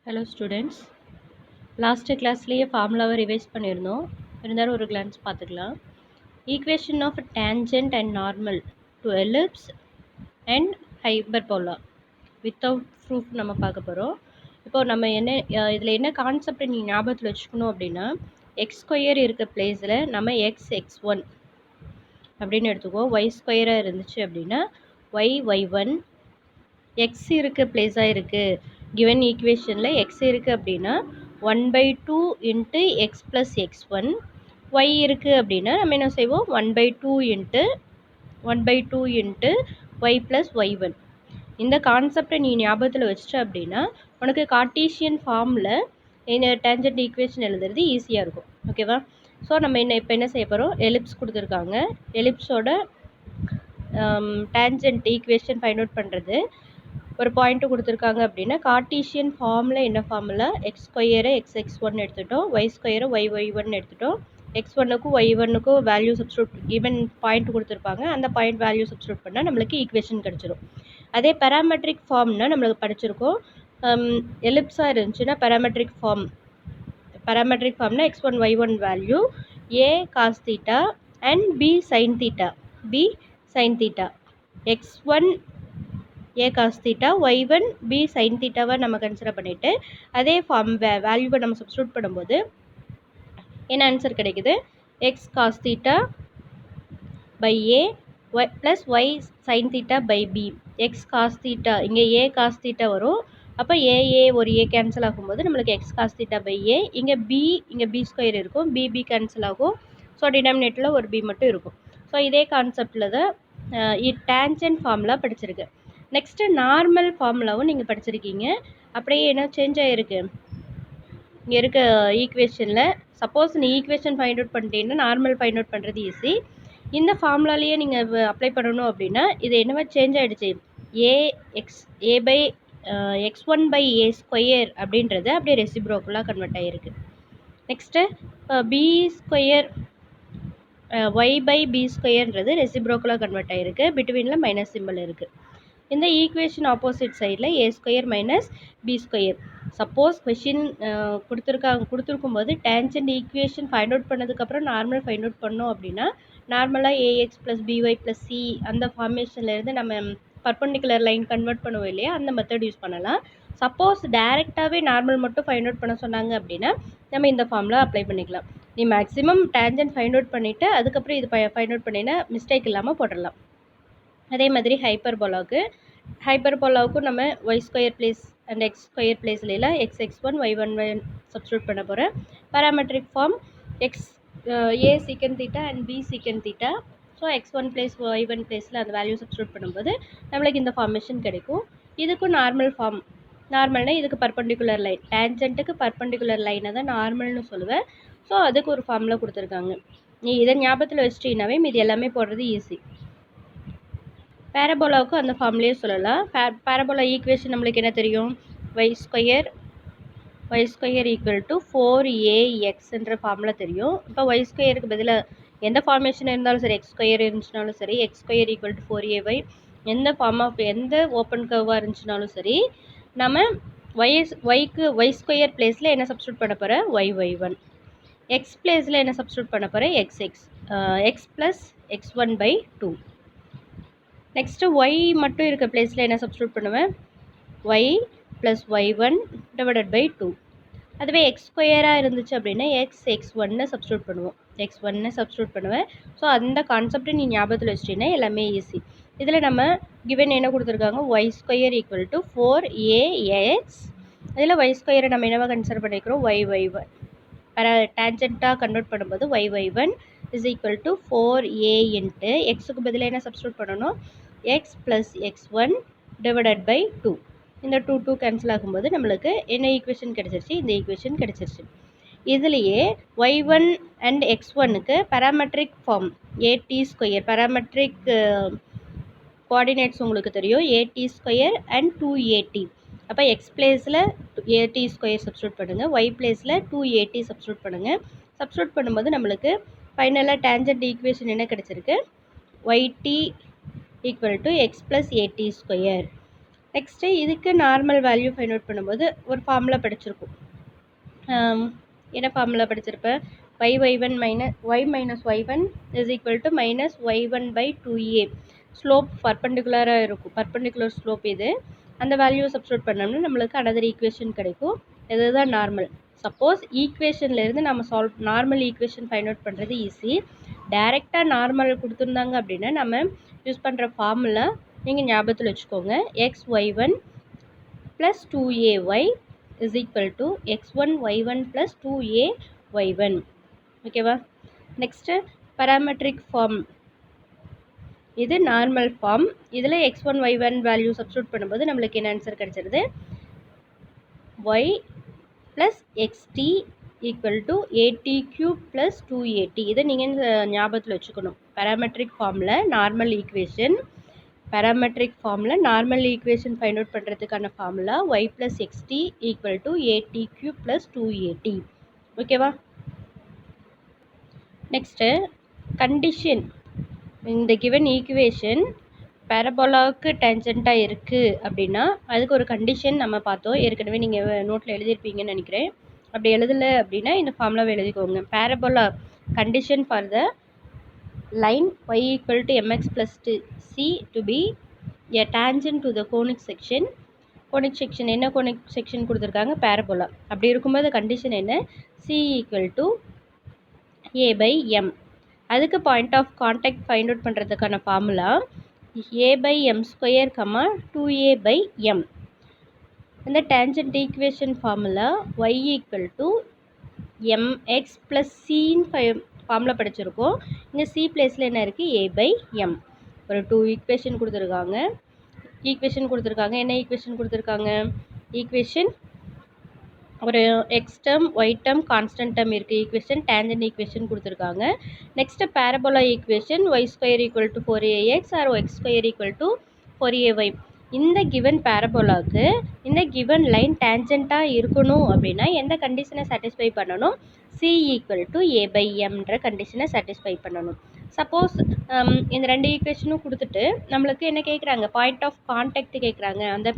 Hello students, last கிளாஸ்லேயே ஃபார்முலாவை revise பண்ணியிருந்தோம். இருந்தாலும் ஒரு கிளான்ஸ் பார்த்துக்கலாம். Equation of tangent and normal to ellipse and hyperbola without proof நம்ம பார்க்க போகிறோம். இப்போது நம்ம இதில் என்ன கான்செப்ட் நீங்கள் ஞாபகத்தில் வச்சுக்கணும் அப்படின்னா, எக்ஸ் ஸ்கொயர் இருக்க பிளேஸில் நம்ம எக்ஸ்1 அப்படின்னு எடுத்துக்குவோம். ஒய் ஸ்கொயராக இருந்துச்சு அப்படின்னா ஒய்1, எக்ஸ் இருக்க பிளேஸாக இருக்குது. கிவன் ஈக்குவேஷனில் எக்ஸ் இருக்குது அப்படின்னா 1/2 into x plus x one. Y இருக்குது அப்படின்னா நம்ம என்ன செய்வோம், 1/2 இன்ட்டு ஒய் ப்ளஸ் ஒய்1. இந்த கான்செப்டை நீ ஞாபகத்தில் வச்சிட்ட அப்படின்னா உனக்கு கார்ட்டீசியன் ஃபார்மில் இந்த டேஞ்சன்ட் ஈக்குவேஷன் எழுதுறது ஈஸியாக இருக்கும். ஓகேவா? ஸோ நம்ம இப்போ என்ன செய்ய போகிறோம், எலிப்ஸ் கொடுத்துருக்காங்க. எலிப்ஸோட டேஞ்சன்ட் ஈக்குவேஷன் ஃபைண்ட் அவுட் பண்ணுறது. ஒரு பாயிண்ட்டு கொடுத்துருக்காங்க அப்படின்னா கார்ட்டீசியன் ஃபார்மில் என்ன ஃபார்முலா, எக்ஸ் ஸ்கொயரை எக்ஸ்1 எடுத்துட்டோம், ஒய் ஸ்கொயரை ஒய்1 எடுத்துட்டோம். எக்ஸ்1க்கும் ஒய்1க்கும் வேல்யூ சப்ஸ்டியூட் ஈவன் பாயிண்ட் கொடுத்துருப்பாங்க. அந்த பாயிண்ட் வேல்யூ சப்ஸ்டியூட் பண்ணால் நம்மளுக்கு ஈக்குவேஷன் கிடச்சிரும். அதே பேராமெட்ரிக் ஃபார்ம்னா நம்மளுக்கு படிச்சிருக்கோம். எலிப்ஸாக இருந்துச்சுன்னா பேராமெட்ரிக் ஃபார்ம்னா x1 y1 value a cos theta and b sin theta. x1 a cos theta, y1 b sin thetaவை நம்ம கன்சிடர் பண்ணிவிட்டு அதே ஃபார்ம் வேல்யூவை நம்ம சப்ஸ்டியூட் பண்ணும்போது என்ன ஆன்சர் கிடைக்குது, x cos theta by a plus y sin theta by b. x cos theta இங்கே a cos theta வரும். அப்போ ஒரு a கேன்சல் ஆகும்போது நம்மளுக்கு x cos theta by a. இங்கே b ஸ்கொயர் இருக்கும், b கேன்சல் ஆகும். ஸோ டினாமினேட்டரில் ஒரு b மட்டும் இருக்கும். ஸோ இதே கான்செப்டில் தான் டேஞ்சன்ட் ஃபார்முலா படிச்சிருக்கு. நெக்ஸ்ட்டு நார்மல் ஃபார்முலாவும் நீங்கள் படிச்சிருக்கீங்க. அப்படியே என்ன சேஞ்ச் ஆகிருக்கு இங்கே இருக்க ஈக்குவேஷனில். சப்போஸ் நீ ஈக்குவேஷன் ஃபைண்ட் அவுட் பண்ணிட்டீங்கன்னா நார்மல் ஃபைண்ட் அவுட் பண்ணுறது ஈஸி. இந்த ஃபார்முலாலேயே நீங்கள் அப்ளை பண்ணணும் அப்படின்னா இது என்னவா சேஞ்ச் ஆகிடுச்சு, x1 by a ஸ்கொயர் அப்படின்றது அப்படியே ரெசிப்ரோக்கலாக கன்வெர்ட் ஆகிருக்கு. Next b square y by b ஸ்கொயர்ன்றது ரெசிப்ரோக்கலாக கன்வெர்ட் ஆகிருக்கு. பிட்வீனில் மைனஸ் சிம்பிள் இருக்குது. இந்த ஈக்குவேஷன் ஆப்போசிட் சைடில் a square minus B square. Suppose question கொடுத்துருக்கும்போது டேஞ்சன்ட் ஈக்குவேஷன் ஃபைண்ட் அவுட் பண்ணதுக்கப்புறம் நார்மல் ஃபைண்ட் அவுட் பண்ணோம் அப்படின்னா நார்மலாக ax plus BY plus c அந்த ஃபார்மேஷன்லேருந்து நம்ம பர்பண்டிகுலர் லைன் கன்வெர்ட் பண்ணுவோம் இல்லையா, அந்த மெத்தட் யூஸ் பண்ணலாம். சப்போஸ் டேரெக்டாகவே நார்மல் மட்டும் ஃபைண்ட் அவுட் பண்ண சொன்னாங்க அப்படின்னா நம்ம இந்த ஃபார்முலா அப்ளை பண்ணிக்கலாம். நீ மேக்ஸிமம் டேஞ்சன்ட் ஃபைண்ட் அவுட் பண்ணிவிட்டு அதுக்கப்புறம் இது ஃபைண்ட் அவுட் பண்ணினா மிஸ்டேக் இல்லாமல் போட்டுடலாம். அதே மாதிரி ஹைப்பர்போலாவுக்கும் நம்ம y square place and x square பிளேஸ்லாம் x1 y1 சப்ஸ்டியூட் பண்ண போகிறேன். Parametric form x a secant theta and b secant theta. So x1 place y1 பிளேஸில் அந்த வேல்யூ சப்ஸ்டியூட் பண்ணும்போது நம்மளுக்கு இந்த ஃபார்மேஷன் கிடைக்கும். இதுக்கும் நார்மல் ஃபார்ம், நார்மல்னால் இதுக்கு பர்பண்டிகுலர் லைன், டேஞ்சன்ட்டுக்கு பர்பண்டிகுலர் லைனை தான் நார்மல்னு சொல்லுவேன். ஸோ அதுக்கு ஒரு ஃபார்முலா கொடுத்துருக்காங்க. நீ இதை ஞாபகத்தில் வச்சிட்டீங்கன்னாவே இது எல்லாமே போடுறது ஈஸி. பேரபோலாவுக்கும் அந்த ஃபார்ம்லேயே சொல்லலாம். பேரபோலா ஈக்குவேஷன் நம்மளுக்கு என்ன தெரியும், y ஸ்கொயர் ஈக்குவல் டு 4axன்ற ஃபார்முலா தெரியும். இப்போ y ஸ்கொயருக்கு பதிலாக எந்த ஃபார்மேஷன் இருந்தாலும் சரி, எக்ஸ் ஸ்கொயர் இருந்துச்சுனாலும் சரி, X square equal to 4ay, எந்த ஓப்பன் கர்வாக இருந்துச்சுனாலும் சரி, நம்ம ஒய் ஸ்கொயர் பிளேஸில் என்ன சப்ஸ்டியூட் பண்ண போகிறேன், y1. எக்ஸ் பிளேஸில் என்ன சப்ஸ்டியூட் பண்ண போகிறேன், x plus x1 by 2. Next y மட்டும் இருக்க பிளேஸில் என்ன சப்ஸ்டியூட் பண்ணுவேன், y plus y one divided by 2. அதுவே எக்ஸ் ஸ்கொயராக இருந்துச்சு அப்படின்னா x1 சப்ஸ்டியூட் பண்ணுவேன். ஸோ அந்த கான்செப்டை நீ ஞாபகத்தில் வச்சிட்டீங்கன்னா எல்லாமே ஈஸி. இதில் நம்ம கிவன் என்ன கொடுத்துருக்காங்க, Y square equal to 4ax. இதில் ஒய் ஸ்கொயரை நம்ம என்னவா கன்சிடர் பண்ணிக்கிறோம், y1. டேஞ்சண்ட்டாக கன்வெர்ட் பண்ணும்போது y1 is equal to 4a into எக்ஸுக்கு பதிலாக என்ன சப்ஸ்டியூட் பண்ணணும், X plus x1 divided by 2. இந்த 2 கேன்சல் ஆகும்போது நம்மளுக்கு என்ன ஈக்குவேஷன் கிடச்சிருச்சு, இந்த ஈக்குவேஷன் கிடச்சிருச்சு. இதுலேயே y1 அண்ட் x1க்கு parametric form a t square, parametric coordinates உங்களுக்கு தெரியும், ஏடி ஸ்கொயர் அண்ட் 2at. அப்போ எக்ஸ் பிளேஸில் ஏடி ஸ்கொயர் சப்ஸ்டியூட் பண்ணுங்கள், ஒய் பிளேஸில் 2at சப்ஸ்டியூட் பண்ணுங்கள். சப்ஸ்டியூட் பண்ணும்போது நம்மளுக்கு ஃபைனலாக டேஞ்சன்ட் ஈக்குவேஷன் என்ன கிடச்சிருக்கு, yt equal to x plus AD square. Next இதுக்கு நார்மல் வேல்யூ ஃபைண்ட் அவுட் பண்ணும்போது ஒரு ஃபார்முலா படிச்சிருக்கும். என்ன ஃபார்முலா படிச்சிருப்பேன்? y1 minus y1 is equal to minus y1 by 2a. Slope பர்பண்டிகுலராக இருக்கும், பர்பண்டிகுலர் ஸ்லோப் இது. அந்த வேல்யூ சப்ஸ்டியூட் பண்ணோம்னா நம்மளுக்கு அனதர் ஈக்குவேஷன் கிடைக்கும். இதுதான் நார்மல். சப்போஸ் ஈக்குவேஷன்லேருந்து நம்ம நார்மல் ஈக்குவேஷன் ஃபைண்ட் அவுட் பண்ணுறது ஈஸி. டைரெக்டாக நார்மல் கொடுத்துருந்தாங்க அப்படின்னா நம்ம யூஸ் பண்ணுற ஃபார்முலா நீங்கள் ஞாபகத்தில் வச்சுக்கோங்க. xy1 plus 2ay is equal to x1 y1 plus 2a y1. ஓகேவா? நெக்ஸ்ட்டு பேராமெட்ரிக் ஃபார்ம், இது நார்மல் ஃபார்ம். இதில் x1 y1 வேல்யூ சப்ஸ்டியூட் பண்ணும்போது நம்மளுக்கு என்ன ஆன்சர் கிடச்சிருது? y plus xt equal to at cube plus 2at. இதை நீங்கள் ஞாபகத்தில் வச்சுக்கணும். பேராமெட்ரிக் ஃபார்மில் நார்மல் ஈக்குவேஷன், பேராமெட்ரிக் ஃபார்மில் நார்மல் ஈக்குவேஷன் ஃபைண்ட் அவுட் பண்ணுறதுக்கான formula y plus xt equal to at cube plus 2at. ஓகேவா? Next condition. இந்த கிவன் ஈக்குவேஷன் பேரபோலாவுக்கு டேஞ்சண்ட்டாக இருக்குது அப்படின்னா அதுக்கு ஒரு கண்டிஷன் நம்ம பார்த்தோம். ஏற்கனவே நீங்கள் நோட்டில் எழுதியிருப்பீங்கன்னு நினைக்கிறேன். அப்படி எழுதலை அப்படின்னா இந்த ஃபார்முலாவை எழுதிக்கோங்க. Parabola condition for the line y equal to mx plus c to be a tangent to the conic section. conic section என்ன conic section கொடுத்துருக்காங்க? பேரபோலா. அப்படி இருக்கும்போது கண்டிஷன் என்ன? c equal to a by m. அதுக்கு point of contact find out பண்ணுறதுக்கான formula a by m square comma 2a by m. இந்த tangent equation formula y equal to mx plus cன்னு formula படிச்சிருக்கோம். இங்கே C பிளேஸில் என்ன இருக்குது? a by m. ஒரு 2 ஈக்குவேஷன் கொடுத்துருக்காங்க. என்ன ஈக்குவேஷன் கொடுத்துருக்காங்க? ஈக்குவேஷன் ஒரு x term y term constant term இருக்குது. ஈக்குவேஷன் டேஞ்சன்ட் ஈக்குவேஷன் கொடுத்துருக்காங்க. Next parabola equation y square equal to 4ax or x square equal to 4ay. இந்த கிவன் பேரபோலாவுக்கு இந்த கிவன் லைன் டேஞ்சண்ட்டாக இருக்கணும் அப்படின்னா எந்த கண்டிஷனை சாட்டிஸ்ஃபை பண்ணணும்? c equal to a by mன்ற கண்டிஷனை சாட்டிஸ்ஃபை பண்ணணும். சப்போஸ் இந்த ரெண்டு ஈக்குவேஷனும் கொடுத்துட்டு நம்மளுக்கு என்ன கேட்குறாங்க? பாயிண்ட் ஆஃப் கான்டாக்ட் கேட்குறாங்க. அந்த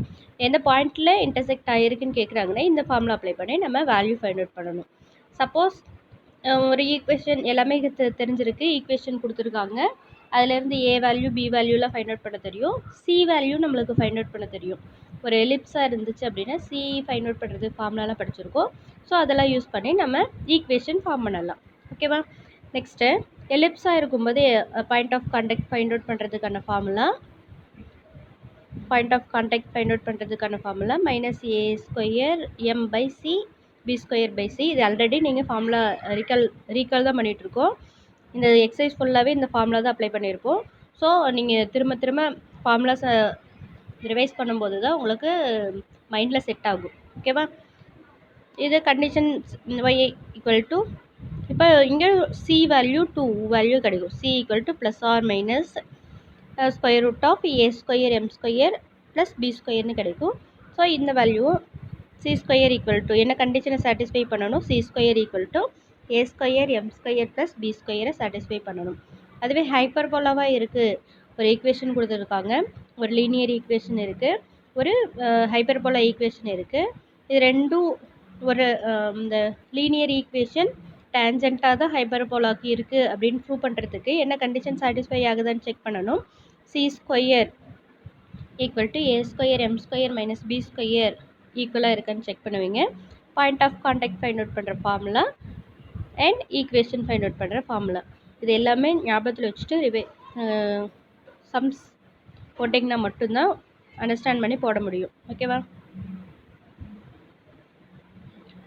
எந்த பாயிண்டில் இன்டர்செக்ட் ஆகிருக்குன்னு கேட்குறாங்கன்னா இந்த ஃபார்முலா அப்ளை பண்ணி நம்ம வேல்யூ ஃபைண்ட் அவுட் பண்ணணும். சப்போஸ் ஒரு ஈக்குவேஷன் எல்லாமே தெரிஞ்சிருக்கு, ஈக்குவேஷன் கொடுத்துருக்காங்க, அதிலேருந்து ஏ வேல்யூ பி வேல்யூலாம் ஃபைண்ட் அவுட் பண்ண தெரியும், சி வேல்யூ நம்மளுக்கு ஃபைண்ட் அவுட் பண்ண தெரியும். ஒரு எலிப்ஸாக இருந்துச்சு அப்படின்னா சி ஃபைண்ட் அவுட் பண்ணுறது ஃபார்முலாலாம் படிச்சிருக்கோம். ஸோ அதெல்லாம் யூஸ் பண்ணி நம்ம ஈக்குவேஷன் ஃபார்ம் பண்ணலாம். ஓகேவா? நெக்ஸ்ட்டு எலிப்ஸாக இருக்கும்போது point of contact find out பண்ணுறதுக்கான formula minus a square m by c b square by c. இது ஆல்ரெடி நீங்கள் ஃபார்முலா ரீகால் தான் பண்ணிகிட்ருக்கோம். இந்த எக்ஸசைஸ் ஃபுல்லாகவே இந்த ஃபார்முலா தான் அப்ளை பண்ணியிருப்போம். ஸோ நீங்கள் திரும்ப ஃபார்முலாஸை ரிவைஸ் பண்ணும்போது தான் உங்களுக்கு மைண்டில் செட் ஆகும். ஓகேவா? இது கண்டிஷன் y ஈக்குவல் டு, இப்போ இங்கே சி வேல்யூ 2 வேல்யூ கிடைக்கும். C equal to plus or minus square root of a square M square plus b ஸ்கொயர்னு கிடைக்கும். ஸோ இந்த value c square equal to என்ன கண்டிஷனை சாட்டிஸ்ஃபை பண்ணணும்? C square equal to A square M square plus b ஸ்கொயரை satisfy பண்ணணும். அதுவே ஹைப்பர்போலாவாக இருக்குது, ஒரு ஈக்குவேஷன் கொடுத்துருக்காங்க, ஒரு லீனியர் ஈக்குவேஷன் இருக்குது, ஒரு ஹைப்பர்போலா ஈக்குவேஷன் இருக்குது. இது ரெண்டும் ஒரு இந்த லீனியர் ஈக்குவேஷன் டேஞ்சண்ட்டாக தான் ஹைப்பர்போலாக்கு இருக்குது அப்படின்னு ப்ரூவ் பண்ணுறதுக்கு என்ன கண்டிஷன் சாட்டிஸ்ஃபை ஆகுதான்னு செக் பண்ணணும். C square equal to A square M square minus B square ஈக்குவலாக இருக்கான்னு செக் பண்ணுவீங்க. Point of contact find out பண்ணுற formula and equation find out பண்ணுற ஃபார்முலா, இது எல்லாமே ஞாபகத்தில் வச்சுட்டு சம்ஸ் போட்டிங்கன்னா மட்டும்தான் அண்டர்ஸ்டாண்ட் பண்ணி போட முடியும். ஓகேவா?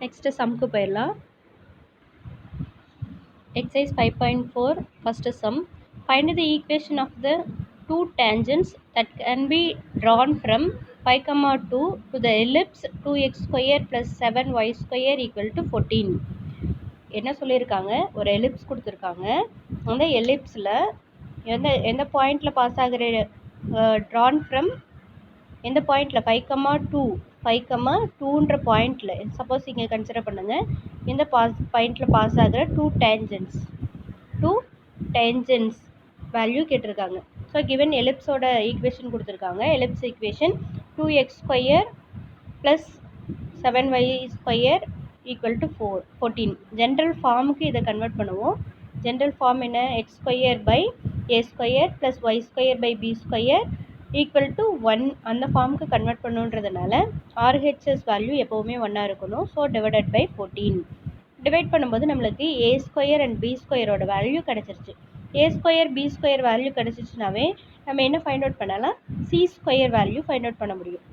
நெக்ஸ்ட்டு சம்க்கு போயிடலாம். Exercise 5.4 first sum. Find the equation of the two tangents that can be drawn from 5,2 to the ellipse 2x square plus 7y square equal to 14. என்ன சொல்லியிருக்காங்க? ஒரு எலிப்ஸ் கொடுத்துருக்காங்க. அந்த எலிப்ஸில் எந்த பாயிண்டில் பாஸ் ஆகிற ட்ரான் ஃப்ரம் எந்த பாயிண்டில் 5,2ன்ற பாயிண்டில் சப்போஸ் இங்கே கன்சிடர் பண்ணுங்கள். இந்த பாயிண்டில் பாஸ் ஆகிற டூ டேஞ்சன்ஸ் வேல்யூ கேட்டிருக்காங்க. ஸோ கிவன் எலிப்ஸோட ஈக்குவேஷன் கொடுத்துருக்காங்க. Ellipse equation 2x square plus 7y square equal to 14. General ஃபார்முக்கு இதை கன்வெர்ட் பண்ணுவோம். ஜென்ரல் ஃபார்ம் என்ன, x square by A square plus y square by B square equal to 1 அந்த ஃபார்முக்கு convert பண்ணுன்றதுனால RHS value எப்போவுமே 1 இருக்கணும். ஸோ டிவைடட் பை 14 டிவைட் பண்ணும்போது நம்மளுக்கு ஏ ஸ்கொயர் அண்ட் பி ஸ்கொயரோட வேல்யூ கிடச்சிருச்சு. ஏ ஸ்கொயர் பி ஸ்கொயர் வேல்யூ கிடச்சிச்சுனாவே நம்ம என்ன ஃபைண்ட் அவுட் பண்ணலாம், c square value find out பண்ண முடியும்.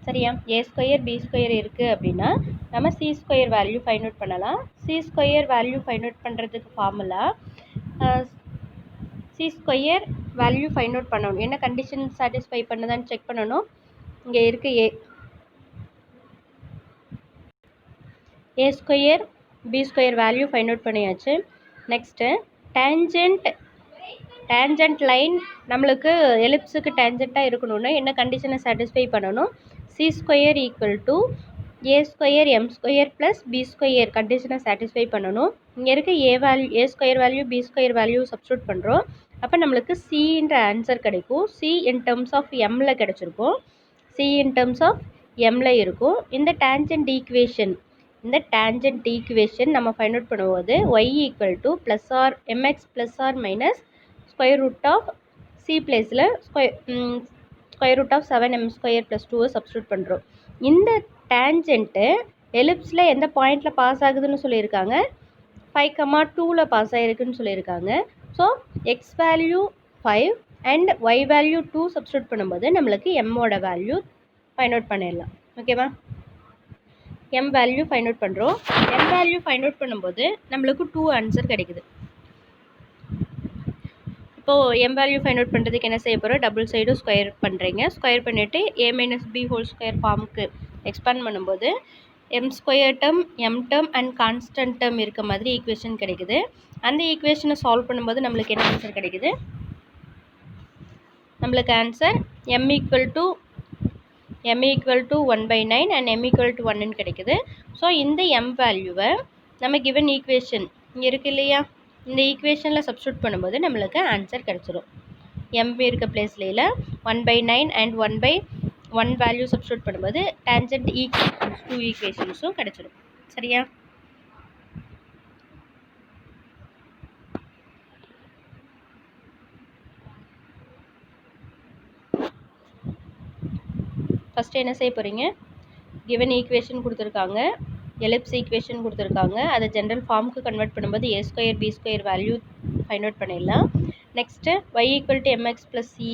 சரியா, ஏ ஸ்கொயர் பி ஸ்கொயர் இருக்குது அப்படின்னா நம்ம c square value find out பண்ணலாம். C square value find out பண்ணுறதுக்கு formula c square value find out பண்ணணும். என்ன கண்டிஷன் சாட்டிஸ்ஃபை பண்ணுதான்னு செக் பண்ணணும். இங்கே இருக்க a square b square value find out பண்ணியாச்சு. நெக்ஸ்ட்டு டேஞ்சன்ட் லைன் நம்மளுக்கு எலிப்ஸுக்கு டேஞ்சண்ட்டாக இருக்கணும்னா என்ன கண்டிஷனை சாட்டிஸ்ஃபை பண்ணணும், c square equal to A square M square plus b square கண்டிஷனை சாட்டிஸ்ஃபை பண்ணணும். இங்கே இருக்க a square value b square value substitute பண்ணுறோம். அப்போ நம்மளுக்கு சின்ற ஆன்சர் கிடைக்கும். சி இன் டேர்ம்ஸ் ஆஃப் எம்மில் கிடச்சிருக்கும், சி இன் டேர்ம்ஸ் ஆஃப் எம்மில் இருக்கும். இந்த டேஞ்சன்ட் ஈக்குவேஷன் நம்ம ஃபைண்ட் அவுட் பண்ணும்போது y equal to plus or m x plus or minus square root of c பிளேஸில் square root of 7m square plus 2 substitute பண்ணுறோம். இந்த டேஞ்சன்ட்டு எலிப்ஸில் எந்த பாயிண்டில் பாஸ் ஆகுதுன்னு சொல்லியிருக்காங்க, 5,2 பாஸ் ஆகிருக்குன்னு சொல்லியிருக்காங்க. So x value 5 and y value 2 substitute பண்ணும்போது நம்மளுக்கு எம்மோட வேல்யூ ஃபைண்ட் அவுட் பண்ணிடலாம். ஓகேவா, எம் வேல்யூ ஃபைண்ட் அவுட் பண்ணுறோம். எம் வேல்யூ ஃபைண்ட் அவுட் பண்ணும்போது நம்மளுக்கு 2 ஆன்சர் கிடைக்குது. இப்போது எம் வேல்யூ ஃபைண்ட் அவுட் பண்ணுறதுக்கு என்ன செய்ய போகிறோம், டபுள் சைடும் ஸ்கொயர் பண்ணுறீங்க. ஸ்கொயர் பண்ணிவிட்டு ஏ மைனஸ் பி ஹோல் ஸ்கொயர் ஃபார்முக்கு எக்ஸ்பேண்ட் பண்ணும்போது M square term M term and constant term இருக்க மாதிரி ஈக்குவேஷன் கிடைக்குது. அந்த ஈக்குவேஷனை சால்வ் பண்ணும்போது நம்மளுக்கு என்ன ஆன்சர் கிடைக்குது, நம்மளுக்கு answer m equal to 1/9 and m equal to 1ன்னு கிடைக்குது. ஸோ இந்த எம் வேல்யூவை நம்ம கிவன் ஈக்குவேஷன் இங்கே இருக்குது இல்லையா, இந்த ஈக்குவேஷனில் சப்ஸ்டியூட் பண்ணும்போது நம்மளுக்கு ஆன்சர் கிடச்சிரும். எம் இருக்க பிளேஸ்ல 1/9 அண்ட் 1/1 வேல்யூ சப்ஸ்டியூட் பண்ணும்போது டேஞ்சன்ட் ஈக்குவேஷன்ஸ் 2 ஈக்குவேஷன்ஸும் கிடச்சிரும். சரியா, ஃபஸ்ட்டு என்ன செய்ய போகிறீங்க, கிவன் ஈக்குவேஷன் கொடுத்துருக்காங்க, எலிப்ஸ் ஈக்குவேஷன் கொடுத்துருக்காங்க, அதை ஜென்ரல் ஃபார்முக்கு கன்வெர்ட் பண்ணும்போது a square b square value find out பண்ணிடலாம். Next y equal to MX plus c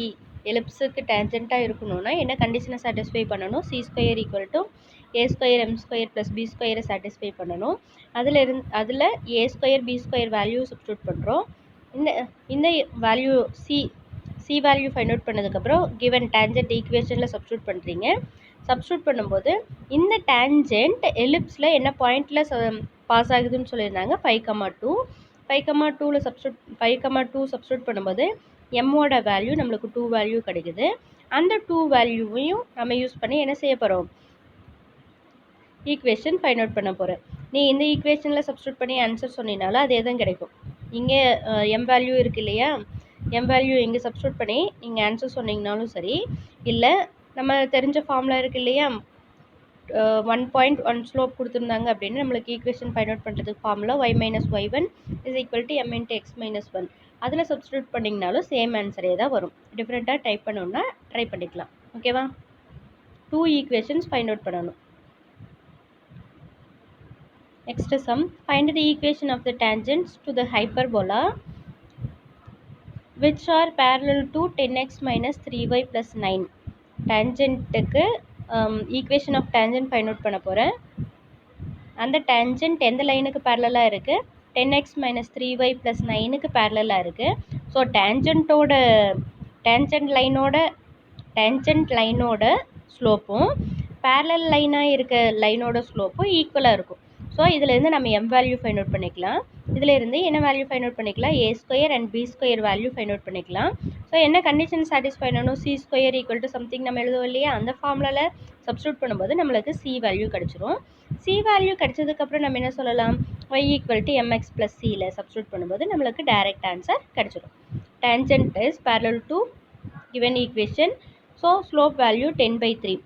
எலிப்ஸுக்கு டேஞ்சண்ட்டாக இருக்கணும்னா என்ன கண்டிஷனை சாட்டிஸ்ஃபை பண்ணணும், c square equal to A square M square plus b ஸ்கொயரை சாட்டிஸ்ஃபை பண்ணணும். அதில் a square b square value substitute பண்ணுறோம். இந்த value c value find out பண்ணதுக்கப்புறம் கிவன் டேஞ்சன்ட் ஈக்குவேஷனில் சப்ஸ்டியூட் பண்ணுறீங்க. சப்ஸ்டியூட் பண்ணும்போது இந்த டேஞ்சன்ட் எலிப்ஸில் என்ன பாயிண்டில் பாஸ் ஆகுதுன்னு சொல்லியிருந்தாங்க, 5,2 சப்ஸ்டியூட் பண்ணும்போது எம்மோட வேல்யூ நம்மளுக்கு 2 வேல்யூ கிடைக்குது. அந்த 2 வேல்யூவையும் நம்ம யூஸ் பண்ணி என்ன செய்ய போகிறோம், ஈக்குவேஷன் ஃபைண்ட் அவுட் பண்ண போகிறேன். நீ இந்த ஈக்குவேஷனில் சப்ஸ்டியூட் பண்ணி ஆன்சர் சொன்னீங்கனாலும் அதே தான் கிடைக்கும். இங்கே எம் வேல்யூ இருக்குது இல்லையா, எம் வேல்யூ இங்கே சப்ஸ்டியூட் பண்ணி நீங்கள் ஆன்சர் சொன்னீங்கனாலும் சரி, இல்லை நம்ம தெரிஞ்ச ஃபார்முலா இருக்குது இல்லையா, 1.1 ஸ்லோப் கொடுத்துருந்தாங்க அப்படின்னு நம்மளுக்கு ஈக்குவேஷன் ஃபைண்ட் அவுட் பண்ணுறதுக்கு formula y minus y1 is equal to m into X minus 1 அதில் சப்ஸ்டியூட் பண்ணிங்கனாலும் சேம் ஆன்சரே தான் வரும். டிஃப்ரெண்ட்டாக டைப் பண்ணணுன்னா ட்ரை பண்ணிக்கலாம். ஓகேவா, 2 ஈக்குவேஷன்ஸ் ஃபைண்ட் அவுட் பண்ணணும். Next sum, find the equation of the tangents to the hyperbola which are parallel to 10x minus 3y plus 9. டேஞ்சண்ட்டுக்கு equation of tangent find out பண்ண போகிறேன். அந்த டேஞ்சன்ட் எந்த லைனுக்கு பேரலாக இருக்குது, 10x minus 3y plus 9க்கு பேரலாக இருக்குது. ஸோ டேஞ்சன்ட் லைனோட ஸ்லோப்பும் பேரலல் லைனாக இருக்க லைனோட ஸ்லோப்பும் ஈக்குவலாக இருக்கும். ஸோ இதிலேருந்து நம்ம எம் வேல்யூ ஃபைண்ட் அவுட் பண்ணிக்கலாம். இதிலேருந்து என்ன வேல்யூ ஃபைண்ட் அவுட் பண்ணிக்கலாம், a square and b square value find out பண்ணிக்கலாம். ஸோ என்ன கண்டிஷன் சாட்டிஸ்ஃபை பண்ணணும், c square equal to something நம்ம எழுதுவோம் இல்லையா, அந்த ஃபார்முலாவில் சப்ஸ்டியூட் பண்ணும்போது நம்மளுக்கு சி வேல்யூ கிடச்சிரும். சி வேல்யூ கிடச்சதுக்கப்புறம் நம்ம என்ன சொல்லலாம், y equal to MX plus சியில் சப்ஸ்டியூட் பண்ணும்போது நம்மளுக்கு டைரக்ட் ஆன்சர் கிடச்சிரும். Tangent is parallel to given equation so slope value 10/3.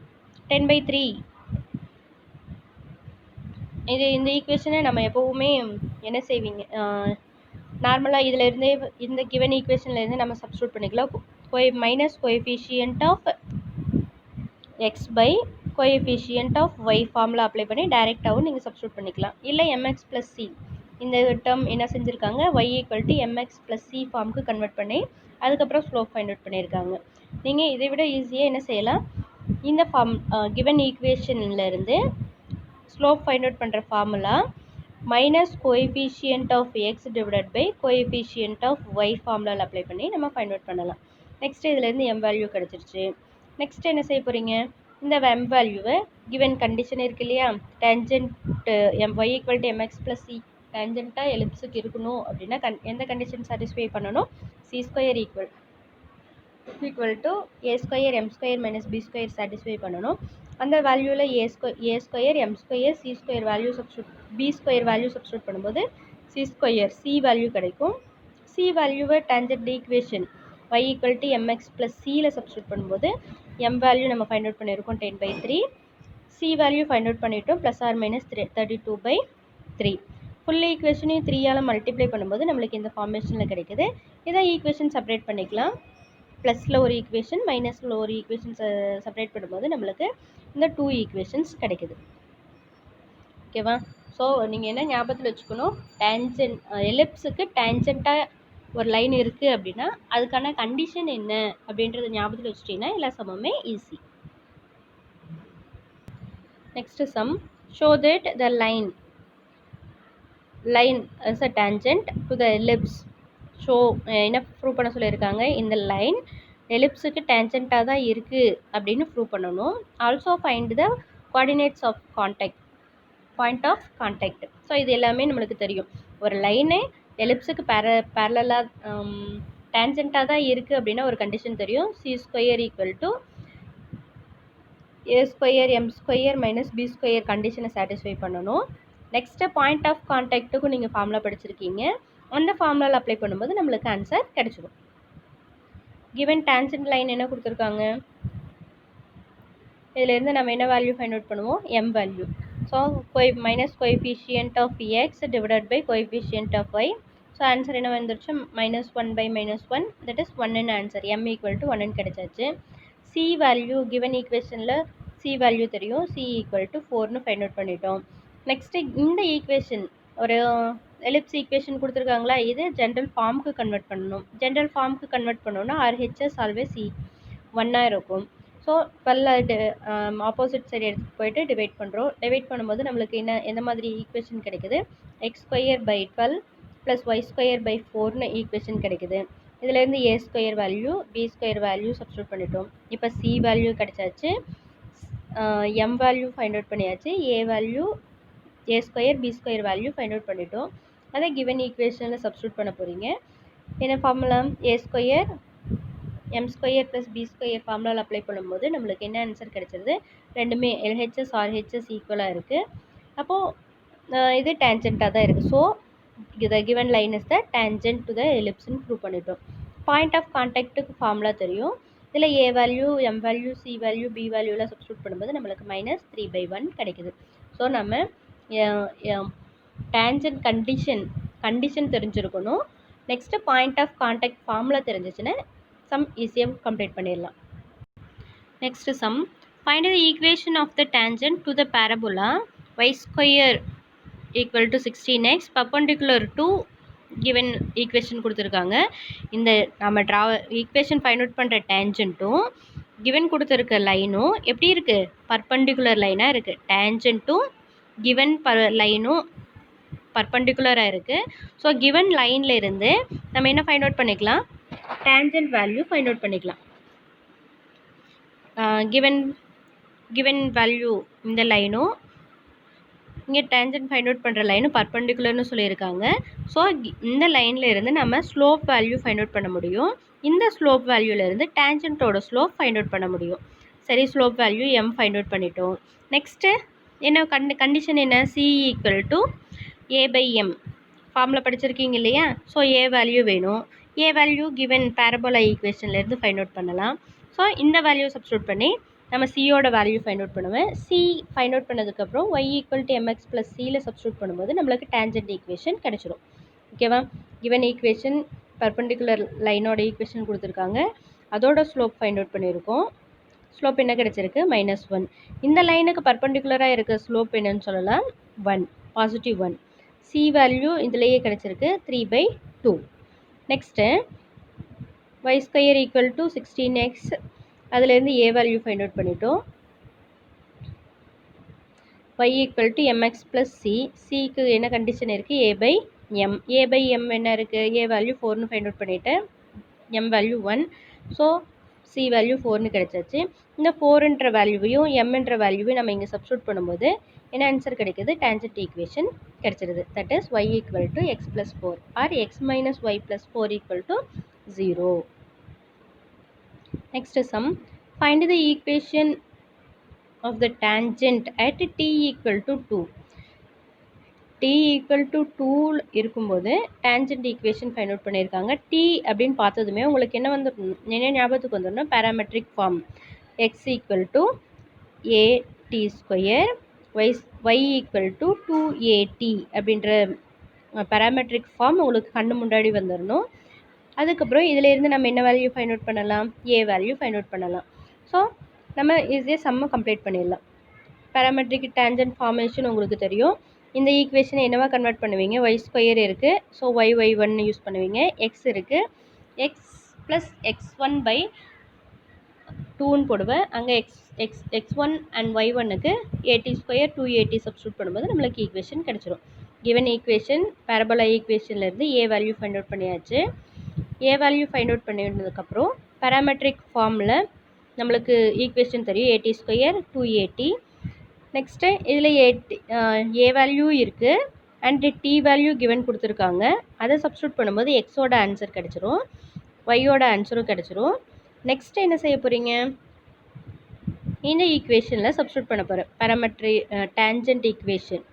10/3 இது இந்த ஈக்குவேஷனை நம்ம எப்போவுமே என்ன செய்வீங்க, நார்மலாக இதிலேருந்தே இந்த கிவன் ஈக்குவேஷன்லேருந்து நம்ம சப்ஸ்டியூட் பண்ணிக்கலாம். Minus coefficient of x by coefficient of y formula apply பண்ணி டைரெக்டாகவும் நீங்கள் சப்ஸ்டியூட் பண்ணிக்கலாம். இல்லை எம்எக்ஸ் ப்ளஸ் சி இந்த டேர்ம் என்ன செஞ்சுருக்காங்க, y equal to MX plus C ஃபார்முக்கு கன்வெர்ட் பண்ணி அதுக்கப்புறம் ஸ்லோப் ஃபைண்ட் அவுட் பண்ணியிருக்காங்க. நீங்கள் இதை விட ஈஸியாக என்ன செய்யலாம், இந்த ஃபார்ம் கிவன் ஈக்குவேஷன்லேருந்து ஸ்லோப் ஃபைண்ட் அவுட் பண்ணுற formula minus coefficient of x divided by coefficient of y ஃபார்முலாவில் அப்ளை பண்ணி நம்ம ஃபைண்ட் அவுட் பண்ணலாம். நெக்ஸ்ட்டு இதிலேருந்து எம் வேல்யூ கிடச்சிருச்சு. நெக்ஸ்ட் என்ன செய்ய போகிறீங்க, இந்த எம் வேல்யூவை கிவன் கண்டிஷன் இருக்கு இல்லையா, tangent m y equal to MX plus c டேஞ்சண்ட்டாக எலிப்ஸுக்கு இருக்கணும் அப்படின்னா எந்த கண்டிஷன் சாட்டிஸ்ஃபை பண்ணணும், c square equal to A square M square minus B square satisfy பண்ணணும். அந்த வேல்யூவில் a square M square c square value substitute b square value substitute பண்ணும்போது சி ஸ்கொயர் சி வேல்யூ கிடைக்கும். சி வேல்யூவை tangent equation y equal to MX plus சியில் substitute பண்ணும்போது m value நம்ம ஃபைண்ட் அவுட் பண்ணியிருக்கோம் 10/3. சி வேல்யூ ஃபைண்ட் அவுட் பண்ணிட்டோம் plus or minus 32/3. Full ஈக்குவேஷனையும் 3ஆல் மல்டிப்ளை பண்ணும்போது நம்மளுக்கு இந்த ஃபார்மேஷனில் கிடைக்குது. இதை ஈக்குவேஷன் செப்பரேட் பண்ணிக்கலாம். ப்ளஸில் ஒரு ஈக்குவேஷன் மைனஸில் ஒரு ஈக்குவேஷன் செப்பரேட் பண்ணும்போது நம்மளுக்கு இந்த 2 ஈக்குவேஷன்ஸ் கிடைக்குது. ஓகேவா? ஸோ நீங்கள் என்ன ஞாபகத்தில் வச்சுக்கணும், எலிப்ஸுக்கு டேஞ்சண்ட்டாக ஒரு லைன் இருக்குது அப்படின்னா அதுக்கான கண்டிஷன் என்ன அப்படின்றத ஞாபகத்தில் வச்சுட்டிங்கன்னா எல்லா சம்முமே easy. Next sum, show that the line is a tangent to the ellipse. Show என்ன ப்ரூவ் பண்ண சொல்லியிருக்காங்க, இந்த லைன் எலிப்ஸுக்கு டேஞ்சண்ட்டாக தான் இருக்குது அப்படின்னு ப்ரூவ் பண்ணணும். Also find the coordinates of point of contact. So இது எல்லாமே நம்மளுக்கு தெரியும். ஒரு லைனு எலிப்ஸுக்கு பேரலாக டேஞ்சண்ட்டாக தான் இருக்குது அப்படின்னா ஒரு கண்டிஷன் தெரியும், C square equal to A square M square minus B square கண்டிஷனை சாட்டிஸ்ஃபை பண்ணணும். நெக்ஸ்ட்டு பாயிண்ட் ஆஃப் கான்டாக்ட்டுக்கும் நீங்கள் ஃபார்முலா படிச்சிருக்கீங்க. அந்த ஃபார்முலாவில் அப்ளை பண்ணும்போது நம்மளுக்கு ஆன்சர் கிடைச்சிடும். கிவன் டேஞ்சன்ட் லைன் என்ன கொடுத்துருக்காங்க, இதிலேருந்து நம்ம என்ன வேல்யூ ஃபைண்ட் அவுட் பண்ணுவோம், m value. So minus coefficient of x divided by coefficient of y. So answer என்ன வந்துருச்சு, -1/-1, தட் இஸ் 1ன்னு ஆன்சர். எம் ஈக்குவல் டு 1ன்னு கிடைச்சாச்சு. சி வேல்யூ கிவன் ஈக்குவேஷனில் சி வேல்யூ தெரியும், சி ஈக்குவல் டு 4ன்னு find out பண்ணிட்டோம். நெக்ஸ்ட்டு இந்த ஈக்குவேஷன் ஒரு எலிப்ஸ் ஈக்குவேஷன் கொடுத்துருக்காங்களா, இது ஜென்ரல் ஃபார்முக்கு கன்வெர்ட் பண்ணணும். ஜென்ரல் ஃபார்முக்கு கன்வெர்ட் பண்ணோன்னா RHS ஆல்வேஸ் சி 1ஆக இருக்கும். ஸோ 12 ஆப்போசிட் சைடு எடுத்துகிட்டு போயிட்டு டிவைட் பண்ணுறோம். டிவைட் பண்ணும்போது நம்மளுக்கு எந்த மாதிரி ஈக்குவேஷன் கிடைக்குது, x²/12 ப்ளஸ் y²/4ன்னு ஈக்குவேஷன் கிடைக்குது. இதிலேருந்து a square value b square value substitute பண்ணிட்டோம். இப்போ சி வேல்யூ கிடைச்சாச்சு, எம் வேல்யூ ஃபைண்ட் அவுட் பண்ணியாச்சு, a value a square b square value find out பண்ணிட்டோம். அதை கிவன் ஈக்குவேஷனில் சப்ஸ்டியூட் பண்ண போகிறீங்க. என்ன formula, a square M square plus b square ஃபார்முலாவில் அப்ளை பண்ணும்போது நம்மளுக்கு என்ன ஆன்சர் கிடைச்சிருது, ரெண்டுமே LHS RHS ஈக்குவலாக இருக்குது. அப்போது இது டேஞ்சண்ட்டாக தான் இருக்குது. So the given line is the tangent to the ellipse ன்னு ப்ரூவ் பண்ணிட்டோம். பாயிண்ட் ஆஃப் கான்டாக்ட்டுக்கு ஃபார்முலா தெரியும். இதில் a value m value c value b வேல்யூலாம் சப்ஸ்டியூட் பண்ணும்போது நம்மளுக்கு -3/1 கிடைக்குது. ஸோ நம்ம டேஞ்சன்ட் கண்டிஷன் தெரிஞ்சிருக்கணும். Next point of contact formula தெரிஞ்சிச்சுன்னா சம் ஈஸியாக கம்ப்ளீட் பண்ணிடலாம். Next sum, find the equation of the tangent to the parabola y² equal to 16x perpendicular to given equation கொடுத்துருக்காங்க. இந்த நம்ம ஈக்குவேஷன் ஃபைண்ட் அவுட் பண்ணுற டேஞ்சன்ட்டும் given கொடுத்துருக்க லைனும் எப்படி இருக்குது, பர்பண்டிகுலர் லைனாக இருக்குது. டேஞ்சன்ட்டும் கிவன் லைனும் பர்பண்டிகுலராக இருக்குது. ஸோ கிவன் லைனில் இருந்து நம்ம என்ன ஃபைண்ட் அவுட் பண்ணிக்கலாம், டேஞ்சன்ட் வேல்யூ ஃபைண்ட் அவுட் பண்ணிக்கலாம். கிவன் வேல்யூ இந்த லைனும் இங்கே டேஞ்சன்ட் ஃபைண்ட் அவுட் பண்ணுற லைனும் பர்பண்டிகுலர்னு சொல்லியிருக்காங்க. ஸோ இந்த லைனில் இருந்து நம்ம ஸ்லோப் வேல்யூ ஃபைண்ட் அவுட் பண்ண முடியும். இந்த ஸ்லோப் வேல்யூலேருந்து டேஞ்சன்ட்டோட ஸ்லோப் ஃபைண்ட் அவுட் பண்ண முடியும். சரி, slope value m find out பண்ணிட்டோம். நெக்ஸ்ட்டு என்ன கண்டிஷன் என்ன, c equal to A/M formula படிச்சிருக்கீங்க இல்லையா. ஸோ ஏ வேல்யூ வேணும். ஏ வேல்யூ கிவன் பேரபோலா ஈக்குவேஷன்லேருந்து ஃபைண்ட் அவுட் பண்ணலாம். ஸோ இந்த வேல்யூ சப்ஸ்டியூட் பண்ணி நம்ம சியோட வேல்யூ ஃபைண்ட் அவுட் பண்ணுவேன். சி ஃபைண்ட் அவுட் பண்ணதுக்கப்புறம் y equal to mx plus சியில் சப்ஸ்டியூட் பண்ணும்போது நம்மளுக்கு டேஞ்சன்ட் ஈக்குவேஷன் கிடச்சிரும். ஓகேவா? கிவன் ஈக்குவேஷன் பர்பண்டிகுலர் லைனோட ஈக்குவேஷன் கொடுத்துருக்காங்க. அதோட ஸ்லோப் ஃபைண்ட் அவுட் பண்ணியிருக்கோம். ஸ்லோப் என்ன கிடச்சிருக்கு? -1. இந்த லைனுக்கு பர்பண்டிகுலராக இருக்க ஸ்லோப் என்னன்னு சொல்லலாம்? 1, பாசிட்டிவ் 1. சி வேல்யூ இதுலேயே கிடச்சிருக்கு 3/2. Next y square equal to 16x. அதுலேருந்து a வேல்யூ ஃபைண்ட் அவுட் பண்ணிட்டோம். y equal to mx plus c. சிக்கு என்ன கண்டிஷன் இருக்குது? a/m. a/m என்ன இருக்குது? a வேல்யூ 4ன்னு ஃபைண்ட் அவுட் பண்ணிவிட்டேன். m value 1. So c value 4ன்னு கிடச்சாச்சு. இந்த 4ன்ற வேல்யூவையும் mன்ற வேல்யூவையும் நம்ம இங்கே சப்ஸ்டியூட் பண்ணும்போது என்ன ஆன்சர் கிடைக்குது? டேஞ்சன்ட் ஈக்குவேஷன் கிடச்சிருது. That is y equal to x plus 4 or x minus y plus 4 equal to 0. Next sum. Find the equation of the tangent at t equal to 2. t equal to 2 இருக்கும்போது tangent equation find out பண்ணியிருக்காங்க. t அப்படின்னு பார்த்ததுமே உங்களுக்கு என்ன ஞாபகத்துக்கு வந்துடணும்? parametric form x equal to a t square y equal to 2at அப்படின்ற parametric form உங்களுக்கு கண்ணு முன்னாடி வந்துடணும். அதுக்கப்புறம் இதிலேருந்து நம்ம என்ன வேல்யூ ஃபைண்ட் அவுட் பண்ணலாம்? ஏ வேல்யூ ஃபைண்ட் அவுட் பண்ணலாம். ஸோ நம்ம ஈஸியாக சம்மை கம்ப்ளீட் பண்ணிடலாம். பேராமெட்ரிக் டேஞ்சன்ட் ஃபார்மேஷன் உங்களுக்கு தெரியும். இந்த ஈக்குவேஷனை என்னவா கன்வெர்ட் பண்ணுவீங்க? y ஸ்கொயர் இருக்குது, ஸோ y1 யூஸ் பண்ணுவீங்க. எக்ஸ் இருக்குது, எக்ஸ் ப்ளஸ் x1/2ன்னு போடுவேன். அங்கே x1 அண்ட் y1க்கு ஏடி ஸ்கொயர் 2at சப்ஸ்டியூட் பண்ணும்போது நம்மளுக்கு ஈக்குவேஷன் கிடச்சிரும். கிவன் ஈக்குவேஷன் பேரபோலா ஈக்குவேஷன்லேருந்து ஏ வேல்யூ ஃபைண்ட் அவுட் பண்ணியாச்சு. ஏ வேல்யூ ஃபைண்ட் அவுட் பண்ணியிருந்ததுக்கப்புறம் பேராமெட்ரிக் ஃபார்மில் நம்மளுக்கு ஈக்குவேஷன் தெரியும். A t square 2at. நெக்ஸ்ட்டு இதில் ஏ வேல்யூ இருக்குது அண்ட் டி வேல்யூ கிவன் கொடுத்துருக்காங்க. அதை சப்ஸ்டியூட் பண்ணும்போது எக்ஸோட ஆன்சர் கிடச்சிரும், ஒய்யோட ஆன்சரும் கிடச்சிரும். நெக்ஸ்ட்டு என்ன செய்ய போகிறீங்க? இந்த ஈக்குவேஷனில் சப்ஸ்டியூட் பண்ண போகிறேன் டேஞ்சன்ட் ஈக்குவேஷன்.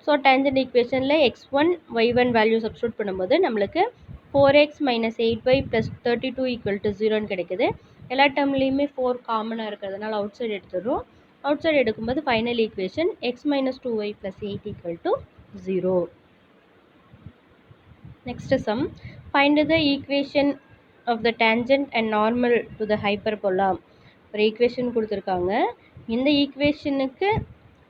ஸோ டேஞ்சன்ட் ஈக்குவேஷனில் x1 y1 வேல்யூ சப்ஸ்டியூட் பண்ணும்போது நம்மளுக்கு 4x minus 8y plus 32 equal to 0ன்னு கிடைக்குது. எல்லா டேர்ம்லேயுமே 4 காமனாக இருக்கிறதுனால அவுட் சைடு எடுத்துடுறோம். அவுட் சைடு எடுக்கும்போது final equation x minus 2y plus 8 equal to 0. Next sum. Find the equation of the tangent and normal to the hyperbola. ஒரு equation கொடுத்துருக்காங்க. இந்த ஈக்குவேஷனுக்கு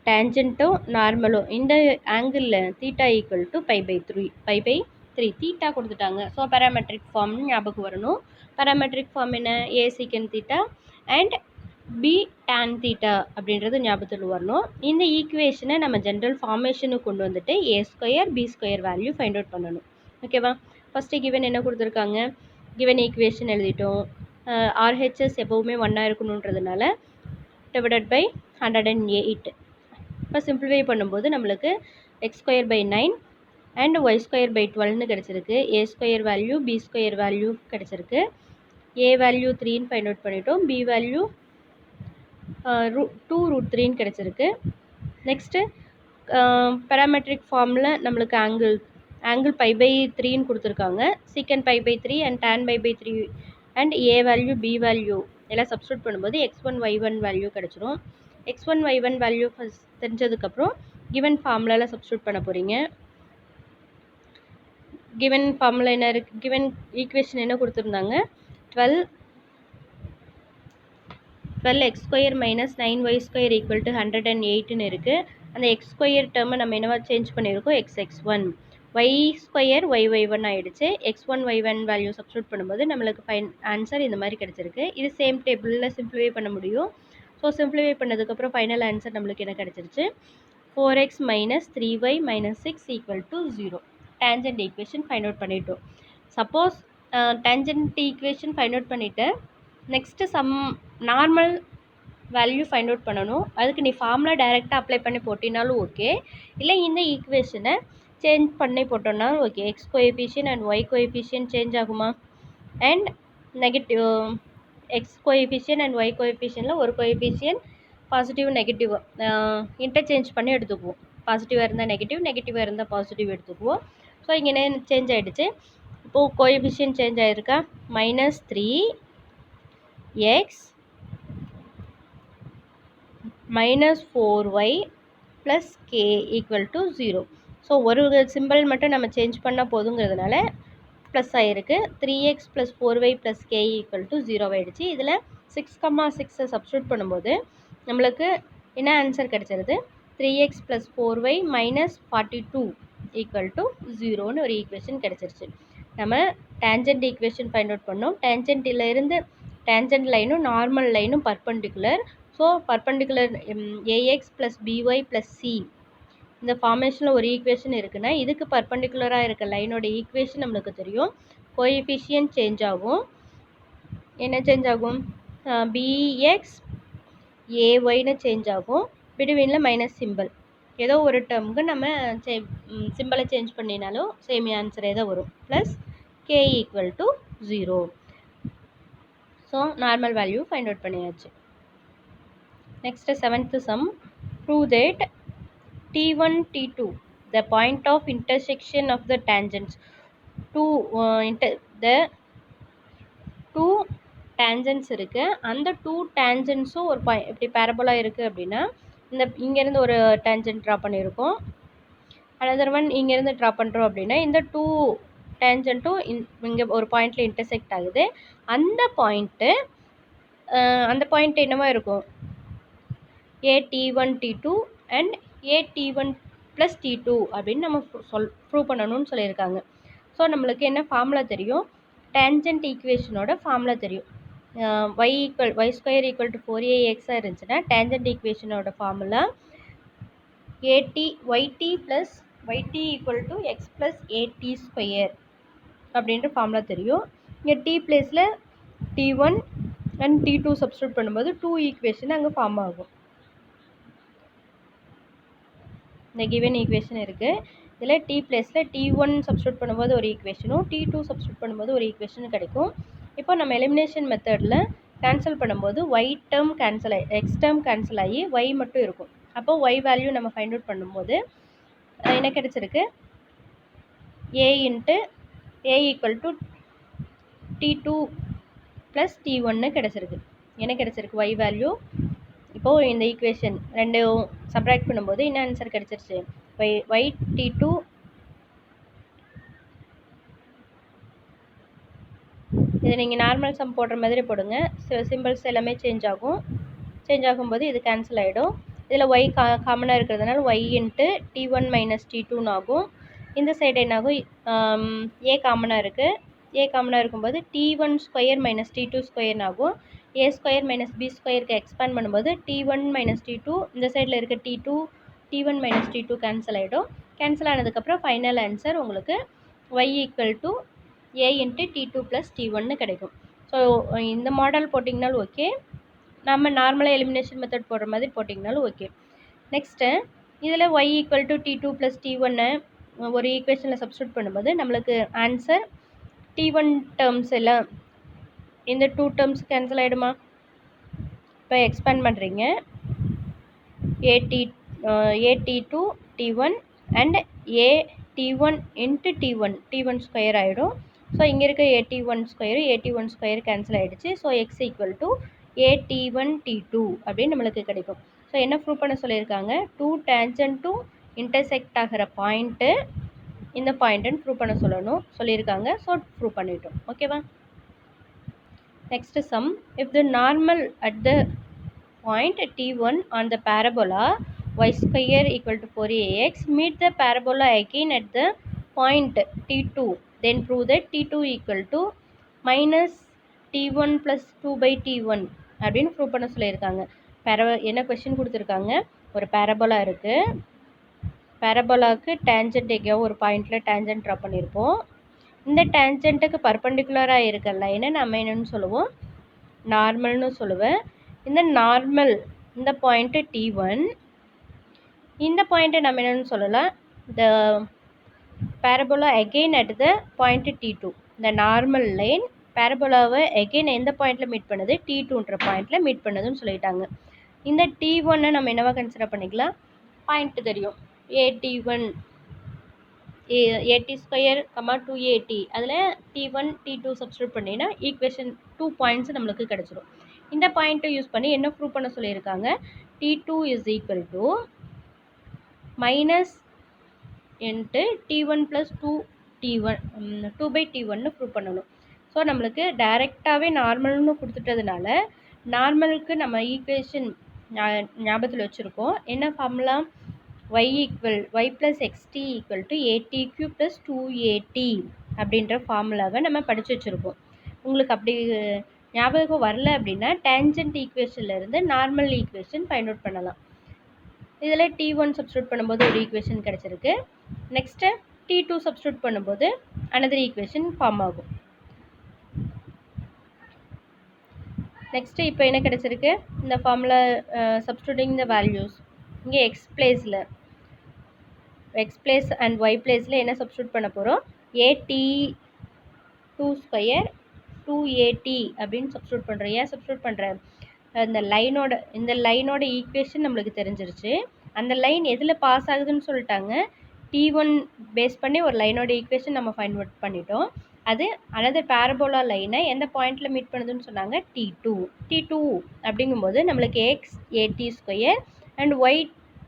டேஞ்சன்ட்டும் நார்மலும் இந்த ஆங்கிளில் தீட்டா ஈக்குவல் டு π/3 தீட்டா கொடுத்துட்டாங்க. ஸோ பேராமெட்ரிக் ஃபார்ம்னு ஞாபகம் வரணும். பேராமெட்ரிக் ஃபார்ம் என்ன? A secant theta and b tan theta அப்படின்றது ஞாபகத்தில் வரணும். இந்த ஈக்குவேஷனை நம்ம ஜென்ரல் ஃபார்மேஷனுக்கு கொண்டு வந்துட்டு a square b square value find out பண்ணணும். ஓகேவா? ஃபஸ்ட்டு கிவன் என்ன கொடுத்துருக்காங்க? கிவன் ஈக்குவேஷன் எழுதிட்டோம். ஆர்ஹெச்எஸ் எப்போவுமே 1 இருக்கணுன்றதுனால டிவைடட் பை 108. இப்போ சிம்பிளிஃபை பண்ணும்போது நம்மளுக்கு x²/9 அண்ட் y²/12ன்னு கிடச்சிருக்கு. A square value b square value கிடச்சிருக்கு. ஏ வேல்யூ 3ன்னு ஃபைண்ட் அவுட் பண்ணிட்டோம். பி வேல்யூ 2√3ன்னு கிடச்சிருக்கு. நெக்ஸ்ட்டு பேராமெட்ரிக் ஃபார்மில் நம்மளுக்கு ஆங்கிள் π/3ன்னு கொடுத்துருக்காங்க. Secant π/3 and tan π/3 and a value b value எல்லாம் சப்ஸ்டியூட் பண்ணும்போது x1 y1 வேல்யூ கிடச்சிரும். x1 y1 வேல்யூ ஃபஸ்ட் தெரிஞ்சதுக்கப்புறம் கிவன் ஃபார்முலாவில் சப்ஸ்டியூட் பண்ண போகிறீங்க. கிவன் ஃபார்முலா என்ன இருக்குது? கிவன் ஈக்குவேஷன் என்ன கொடுத்துருந்தாங்க? 12x² minus 9y² equal to 108ன்னு இருக்குது. அந்த x² டேர்மை நம்ம என்னவா சேஞ்ச் பண்ணியிருக்கோம்? xx1 y² y1 ஆகிடுச்சு. x1 y1 வேல்யூ சப்ஸ்டியூட் பண்ணும்போது நம்மளுக்கு ஆன்சர் இந்த மாதிரி கிடச்சிருக்கு. இது சேம் டேபிளில் சிம்பிளிஃபை பண்ண முடியும். ஸோ சிம்பிளிஃபை பண்ணதுக்கப்புறம் ஃபைனல் ஆன்சர் நம்மளுக்கு என்ன கிடச்சிருச்சு? 4x minus 3y minus 6 equal to 0. Tangent equation find out பண்ணிட்டோம். Suppose tangent equation find out பண்ணிவிட்டு next sum normal value find out பண்ணணும். அதுக்கு நீ ஃபார்முலா டைரெக்டாக அப்ளை பண்ணி போட்டினாலும் ஓகே, இல்லை இந்த ஈக்குவேஷனை சேஞ்ச் பண்ணி போட்டோம்னாலும் okay. X coefficient and y coefficient change ஆகுமா? And negative x coefficient and y கோஎஃபிஷியன்ட்டில் ஒரு கோஎஃபிஷியன்ட் பாசிட்டிவ் நெகட்டிவ் இன்டர்சேஞ்ச் பண்ணி எடுத்துக்குவோம். பாசிட்டிவாக இருந்தால் நெகட்டிவ், நெகட்டிவாக இருந்தால் பாசிட்டிவ் எடுத்துக்குவோம். ஸோ இங்கே என்ன சேஞ்ச் ஆகிடுச்சு? இப்போது கோஎஃபிஷியன்ட் சேஞ்ச் ஆகிருக்கா? -3 x minus 4y plus k equal to 0. So ஒரு சிம்பிள் மட்டும் நம்ம சேஞ்ச் பண்ணால் போதுங்கிறதுனால ப்ளஸ் ஆகிருக்கு. 3x plus 4y plus k equal to 0 ஆகிடுச்சு. இதில் 6,6 சப்ஸ்டியூட் பண்ணும்போது நம்மளுக்கு என்ன ஆன்சர் கிடச்சிருது? 3x plus 4y minus 42 equal to 0ன்னு ஒரு ஈக்குவேஷன் கிடச்சிருச்சு. நம்ம டேஞ்சன்ட் ஈக்குவேஷன் ஃபைண்ட் அவுட் பண்ணோம். டேஞ்சன்ட்டில் டேஞ்சன்ட் லைனும் நார்மல் லைனும் perpendicular. So perpendicular a x plus BY plus C இந்த ஃபார்மேஷனில் ஒரு ஈக்குவேஷன் இருக்குன்னா இதுக்கு பர்பண்டிகுலராக இருக்க லைனோட ஈக்குவேஷன் நம்மளுக்கு தெரியும். கோஎஃபிஷியன்ட் சேஞ்ச் ஆகும். என்ன சேஞ்ச் ஆகும்? பிஎக்ஸ் ஏஒய்னு சேஞ்ச் ஆகும். பிட்வீனில் மைனஸ் சிம்பிள். ஏதோ ஒரு டேர்முக்கு நம்ம சிம்பிளை சேஞ்ச் பண்ணினாலும் சேம் ஆன்சரே தான் வரும். Plus k equal to 0. So normal value find out பண்ணியாச்சு. Next 7th sum. Prove that T1, T2, the point of intersection of the tangents. The two tangents இருக்கு. அந்த 2 tangentsம் ஒரு இப்படி பேரபோலா இருக்குது அப்படின்னா இந்த இங்கேருந்து ஒரு டேஞ்சன்ட் ட்ரா பண்ணியிருக்கோம். அனதர் ஒன் இங்கேருந்து ட்ரா பண்ணுறோம் அப்படின்னா இந்த 2 டேஞ்சன்ட்டும் இங்கே ஒரு பாயிண்டில் இன்டர்செக்ட் ஆகுது. அந்த பாயிண்ட் என்னவா இருக்கும்? AT1 T2 and AT1 plus T2 அப்படின்னு நம்ம ப்ரூவ் பண்ணணும்னு சொல்லியிருக்காங்க. ஸோ நம்மளுக்கு என்ன ஃபார்முலா தெரியும்? டேஞ்சன்ட் ஈக்குவேஷனோட ஃபார்முலா தெரியும். y square equal to 4ax இருந்துச்சுன்னா டேஞ்சன்ட் ஈக்குவேஷனோட formula yt plus yt equal to x plus AD square அப்படின்ற ஃபார்முலா தெரியும். இங்கே t பிளேஸில் T1 அண்ட் T2 சப்ஸ்டியூட் பண்ணும்போது 2 ஈக்குவேஷன் அங்கே ஃபார்ம் ஆகும். இந்த கிவன் ஈக்குவேஷன் இருக்குது. இதில் t பிளேஸில் T1 சப்ஸ்டியூட் பண்ணும்போது ஒரு ஈக்குவேஷனும் T2 சப்ஸ்டியூட் பண்ணும்போது ஒரு ஈக்குவேஷனும் கிடைக்கும். இப்போ நம்ம எலிமினேஷன் மெத்தடில் கேன்சல் பண்ணும்போது y டேர்ம் கேன்சல் ஆகி எக்ஸ் டேர்ம் கேன்சல் ஆகி y மட்டும் இருக்கும். அப்போ y வேல்யூ நம்ம ஃபைண்ட் அவுட் பண்ணும்போது என்ன கிடைச்சிருக்கு? a equal to T2 plus T1 கிடச்சிருக்கு. என்ன கிடச்சிருக்கு? y value. இப்போது இந்த ஈக்குவேஷன் ரெண்டும் சப்ராக்ட் பண்ணும்போது என்ன ஆன்சர் கிடச்சிருச்சு? y T2 இதை நீங்கள் நார்மல் சம் போடுற மாதிரி போடுங்க. சிம்பிள்ஸ் எல்லாமே சேஞ்ச் ஆகும். சேஞ்ச் ஆகும்போது இது கேன்சல் ஆகிடும். இதில் y காமனாக இருக்கிறதுனால y into T1 minus T2 ஆகும். இந்த சைடு என்னாகும்? a காமனாக இருக்குது. a காமனாக இருக்கும்போது T1 ஸ்கொயர் மைனஸ் T2 ஸ்கொயர்னு ஆகும். a ஸ்கொயர் மைனஸ் b ஸ்கொயருக்கு எக்ஸ்பேண்ட் பண்ணும்போது T1 மைனஸ் T2 இந்த சைடில் இருக்க T1 மைனஸ் T2 கேன்சல் ஆகிடும். கேன்சல் ஆனதுக்கப்புறம் ஃபைனல் ஆன்சர் உங்களுக்கு y equal to a into T2 plus T1 கிடைக்கும். ஸோ இந்த மாடல் போட்டிங்கனாலும் ஓகே, நம்ம நார்மலாக எலிமினேஷன் மெத்தட் போடுற மாதிரி போட்டிங்கனாலும் ஓகே. நெக்ஸ்ட்டு இதில் y equal to T2 plus T1 ஒரு ஈக்குவேஷனில் சப்ஸ்டியூட் பண்ணும்போது நம்மளுக்கு ஆன்சர் T1 டேர்ம்ஸ் எல்லாம் இந்த 2 டேர்ம்ஸ் கேன்சல் ஆகிடுமா? இப்போ எக்ஸ்பேண்ட் பண்ணுறீங்க AT2 T1 and AT1 into T1 square ஆகிடும். ஸோ இங்கே இருக்க AT1 ஸ்கொயர் கேன்சல் ஆகிடுச்சு. So X equal to AT1 T2 அப்படின்னு நம்மளுக்கு கிடைக்கும். ஸோ என்ன ப்ரூவ் பண்ண சொல்லியிருக்காங்க? 2 டேஞ்சன்ட்டும் இன்டர்செக்ட் ஆகிற பாயிண்ட்டு இந்த பாயிண்ட்டுன்னு ப்ரூவ் பண்ண சொல்லியிருக்காங்க. ஸோ ப்ரூவ் பண்ணிட்டோம். ஓகேவா? Next sum. If the normal at the point T1 on the parabola y square equal to 4ax meet the parabola again at the point T2, then prove that T2 equal to minus T1 plus 2 by T1 அப்படின்னு prove பண்ண சொல்லியிருக்காங்க. என்ன question கொடுத்துருக்காங்க? ஒரு parabola இருக்குது. பேரபோலாவுக்கு tangent எங்கேயோ ஒரு பாயிண்டில் டேஞ்சன்ட் ட்ரா பண்ணியிருப்போம். இந்த டேஞ்சன்ட்டுக்கு பர்பண்டிகுலராக இருக்க லைனை நம்ம என்னென்னு சொல்லுவோம்? நார்மல்னு சொல்லுவேன். இந்த நார்மல் இந்த பாயிண்ட்டு T1, இந்த பாயிண்ட்டை நம்ம என்னென்னு சொல்லலாம்? த parabola again at the point T2. இந்த நார்மல் லைன் பேரபோலாவை அகெயின் எந்த பாயிண்டில் மீட் பண்ணுது? T2ன்ற பாயிண்டில் மீட் பண்ணுதுன்னு சொல்லிட்டாங்க. இந்த T1 நம்ம என்னவா கன்சிடர் பண்ணிக்கலாம்? பாயிண்ட் தெரியும் AT1 AT ஸ்கொயர் 2AT அதில் T1 T2 சப்ஸ்டியூட் பண்ணினா ஈக்குவேஷன் 2 பாயிண்ட்ஸ் நம்மளுக்கு கிடச்சிடும். இந்த பாயிண்ட்டை யூஸ் பண்ணி என்ன ப்ரூவ் பண்ண சொல்லியிருக்காங்க, T2 is equal to minus into T1 plus 2/T1 prove பண்ணணும். ஸோ நம்மளுக்கு டைரெக்டாகவே நார்மல்னு கொடுத்துட்டதுனால நார்மலுக்கு நம்ம ஈக்குவேஷன் ஞாபகத்தில் வச்சுருக்கோம். என்ன formula, y plus XT equal to ATQ plus 2AT அப்படின்ற ஃபார்முலாவை நம்ம படித்து வச்சுருக்கோம். உங்களுக்கு அப்படி ஞாபகம் வரல அப்படின்னா டேஞ்சன்ட் ஈக்குவேஷன்லேருந்து நார்மல் ஈக்குவேஷன் ஃபைண்ட் அவுட் பண்ணலாம். இதில் T1 சப்ஸ்டியூட் பண்ணும்போது ஒரு ஈக்குவேஷன் கிடச்சிருக்கு. நெக்ஸ்ட்டு T2 சப்ஸ்டியூட் பண்ணும்போது அனதர் ஈக்குவேஷன் ஃபார்ம் ஆகும். நெக்ஸ்ட்டு இப்போ என்ன கிடச்சிருக்கு, இந்த ஃபார்முலா சப்ஸ்டியூட்டிங் த வேல்யூஸ் இங்கே எக்ஸ் பிளேஸ் அண்ட் ஒய் பிளேஸில் என்ன சப்ஸ்டியூட் பண்ண போகிறோம், AT2 ஸ்கொயர் 2AT அப்படின்னு சப்ஸ்டியூட் பண்ணுறோம். ஏன் சப்ஸ்டியூட் பண்ணுறேன், இந்த லைனோட ஈக்குவேஷன் நம்மளுக்கு தெரிஞ்சிருச்சு. அந்த லைன் எதில் பாஸ் ஆகுதுன்னு சொல்லிட்டாங்க, T1 பேஸ் பண்ணி ஒரு லைனோட ஈக்குவேஷன் நம்ம ஃபைண்ட் அவுட் பண்ணிட்டோம். அது அனதர் பேரபோலா லைனை எந்த பாயிண்டில் மீட் பண்ணுதுன்னு சொன்னாங்க, T2 அப்படிங்கும்போது நம்மளுக்கு XAT square and Y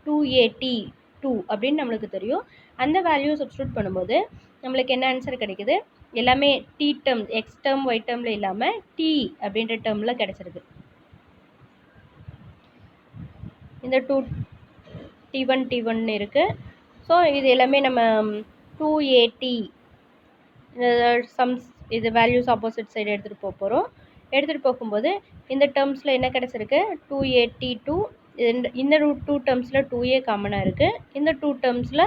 2AT2 அப்படின்னு நம்மளுக்கு தெரியும். அந்த வேல்யூ சப்ஸ்டியூட் பண்ணும்போது நம்மளுக்கு என்ன ஆன்சர் கிடைக்குது, எல்லாமே T term, x term y டேர்மில் இல்லாமல் T அப்படின்ற டேர்மில் கிடச்சிருக்கு. இந்த 2T1 இருக்குது. ஸோ இது எல்லாமே நம்ம 2AT சம்ஸ் இது வேல்யூஸ் ஆப்போசிட் சைடு எடுத்துகிட்டு போகிறோம். எடுத்துகிட்டு போகும்போது இந்த டேர்ம்ஸில் என்ன கிடச்சிருக்கு, 2AT2, இந்த 2 டேர்ம்ஸில் 2A காமனாக இருக்குது, இந்த 2 டேர்ம்ஸில்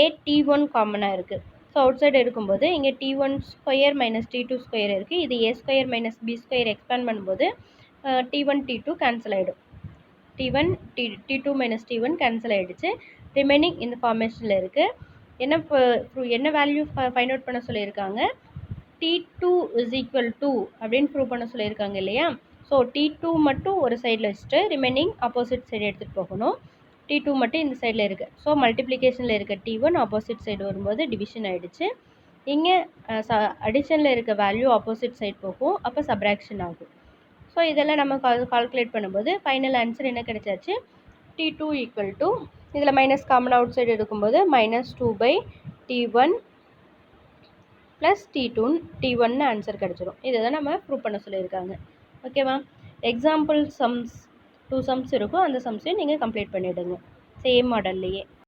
AT1 காமனாக இருக்குது. ஸோ அவுட் சைடு எடுக்கும்போது இங்கே T1 square minus T2 square இருக்குது. இது A square minus B square expand பண்ணும்போது T1 T2 கேன்சல் ஆகிடும். T2 மைனஸ் T1 கேன்சல் ஆகிடுச்சு. ரிமைனிங் இந்த ஃபார்மேஷனில் இருக்குது. என்ன வேல்யூ ஃபைண்ட் அவுட் பண்ண சொல்லியிருக்காங்க, T2 இஸ் ஈக்குவல் டு அப்படின்னு ப்ரூவ் பண்ண சொல்லியிருக்காங்க இல்லையா. ஸோ T2 மட்டும் ஒரு சைடில் வச்சுட்டு ரிமைனிங் ஆப்போசிட் சைடு எடுத்துகிட்டு போகணும். T2 மட்டும் இந்த சைடில் இருக்குது. ஸோ மல்டிப்ளிகேஷனில் இருக்க T1 ஆப்போசிட் சைடு வரும்போது டிவிஷன் ஆகிடுச்சு. இங்கே அடிஷனில் இருக்க வேல்யூ ஆப்போசிட் சைடு போகும், அப்போ சப்ராக்ஷன் ஆகும். ஸோ இதெல்லாம் நம்ம கால்குலேட் பண்ணும்போது ஃபைனல் ஆன்சர் என்ன கிடைச்சாச்சு, T2 ஈக்குவல் டு இதில் மைனஸ் காமன் அவுட் சைடு எடுக்கும்போது minus 2/T1 plus T1 answer கிடச்சிரும். இதை தான் நம்ம ப்ரூவ் பண்ண சொல்லியிருக்காங்க. ஓகேவா. எக்ஸாம்பிள் சம்ஸ் 2 சம்ஸ் இருக்கும், அந்த சம்ஸையும் நீங்கள் கம்ப்ளீட் பண்ணிவிடுங்க சேம் மாடல்லையே.